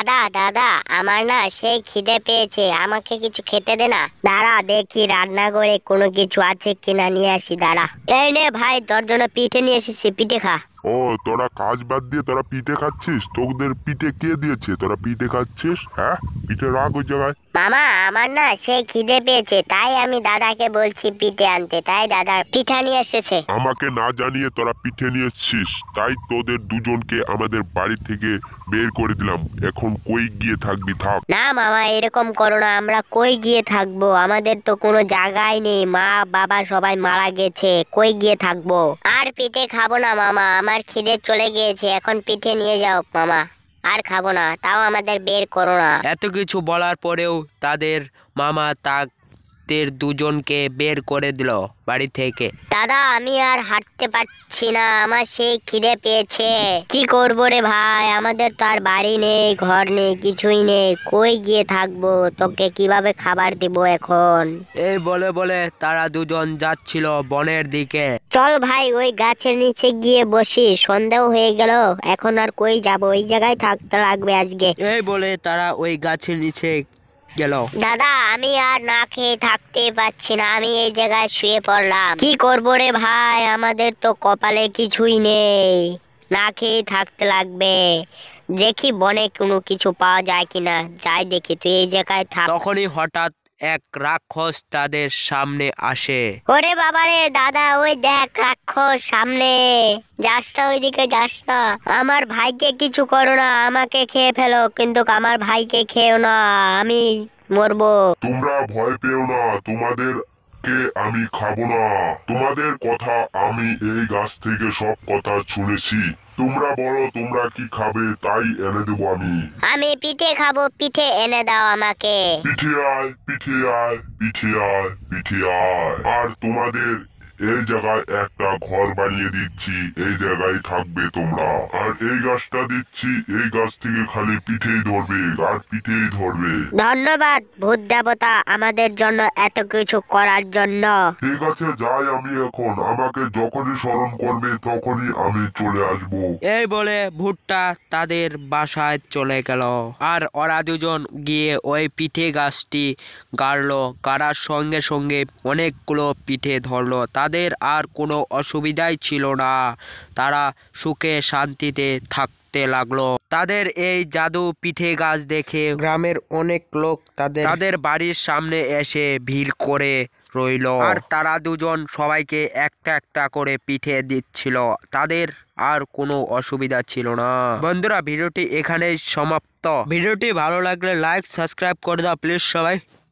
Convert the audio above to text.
দাদা দাদা, আমার না সেই খিদে পেয়েছে, আমাকে কিছু খেতে দে না। দাঁড়া দেখি রান্না করে কোনো কিছু আছে কিনা, নিয়ে আসি দাঁড়া। এই নে ভাই, তোর জন্য পিঠে নিয়ে এসেছি, পিঠে খা। ও, তোরা কাজ বাদ দিয়ে তোরা পিঠে খাচ্ছিস? তোদের পিঠে কে দিয়েছে? তোরা পিঠে খাচ্ছিস? হ্যাঁ, পিঠে রাখ ওই জায়গায়। মামা, আমার না সেই খিদে পেয়েছে, তাই আমি দাদাকে বলছি পিঠে আনতে, তাই দাদা পিঠা নিয়ে এসেছে। আমাকে না জানিয়ে তোরা পিঠে নিয়ে এসছিস, তাই তোদের দুজনকে আমাদের বাড়ি থেকে বের করে দিলাম। এখন কই গিয়ে থাকবি থাক। না মামা, এরকম করো না, আমরা কই গিয়ে থাকবো? আমাদের তো কোনো জায়গায় নেই, মা বাবা সবাই মারা গেছে, কই গিয়ে থাকবো? আর পিঠে খাবো না মামা, আমার খিদে চলে গিয়েছে, এখন পিঠে নিয়ে যাও মামা। আর খাবো না, তাও আমাদের বের করো না। এত কিছু বলার পরেও তাদের মামা তাদের দুজনকে বের করে দিল বাড়ি থেকে। দাদা আমি আর হাঁটতে পারছি না, আমার সেই খিদে পেয়েছে। কি করবো রে ভাই, আমাদের তো আর বাড়ি নেই, ঘর নেই, কিছুই নেই, কই গিয়ে থাকবো? তোকে কিভাবে খাবার দিব এখন? এই বলে বলে তারা দুজন যাচ্ছিল বনের দিকে। চল ভাই, ওই গাছের নিচে গিয়ে বসি, সন্ধ্যাও হয়ে গেল, এখন আর কই যাব? ওই জায়গায় থাকতে লাগবে আজকে। এই বলে তারা ওই গাছের নিচে গেল। দাদা আমি আর না খেয়ে থাকতে পারছি না, আমি এই জায়গায় শুয়ে পড়লাম। কি করবো রে ভাই, আমাদের তো কপালে কিছুই নেই, না খেয়ে থাকতে লাগবে। দেখি বনে কোনো কিছু পাওয়া যায় কিনা, যাই দেখি, তুই এই জায়গায় থাক। তখনই হঠাৎ এক রাক্ষস তাদের সামনে আসে। ওরে বাবারে দাদা, ওই দেখ রাক্ষস সামনে, যাস না ওইদিকে, যাস না। আমার ভাইকে কিছু করো না, আমাকে খেয়ে ফেলো, কিন্তু আমার ভাইকে খেও না, আমি মরবো। তোমরা ভয় পেও না, তোমাদেরকে আমি খাবো না। তোমাদের কথা আমি এই গাছ থেকে সব কথা শুনেছি। তোমরা বলো তোমরা কি খাবে, তাই এনে দেবো আমি। আমি পিঠে খাবো, পিঠে এনে দাও আমাকে। পিঠে আয়, পিঠে আয়, পিঠে আয়, পিঠে আয়। আর তোমাদের এই জায়গায় একটা ঘর বানিয়ে দিচ্ছি, এই জায়গায় থাকবে তোমরা। আর এই গাছটা দিচ্ছি, এই গাছ থেকে খালি পিঠেই ধরবে, আর পিঠেই ধরবে। ধন্যবাদ ভূত দেবতা, আমাদের জন্য এত কিছু করার জন্য। ঠিক আছে, যাই আমি এখন। আমাকে যখনই স্মরণ করবে তখনই আমি চলে আসবো। এই বলে ভুট্টা তাদের বাসায় চলে গেল। আর ওরা দুজন গিয়ে ওই পিঠে গাছটি গাড়লো, গাড়ার সঙ্গে সঙ্গে অনেকগুলো পিঠে ধরলো। তাদের আর কোনো অসুবিধাই ছিল না, তারা সুখে শান্তিতে থাকতে লাগলো। তাদের এই জাদু পিঠে গাছ দেখে গ্রামের অনেক লোক তাদের বাড়ির সামনে এসে ভিড় করে রইল। আর তারা দুজন সবাইকে একটা একটা করে পিঠে দিচ্ছিল, তাদের আর কোনো অসুবিধা ছিল না। বন্ধুরা, ভিডিওটি এখানেই সমাপ্ত। ভিডিওটি ভালো লাগলে লাইক সাবস্ক্রাইব করে দাও প্লিজ সবাই।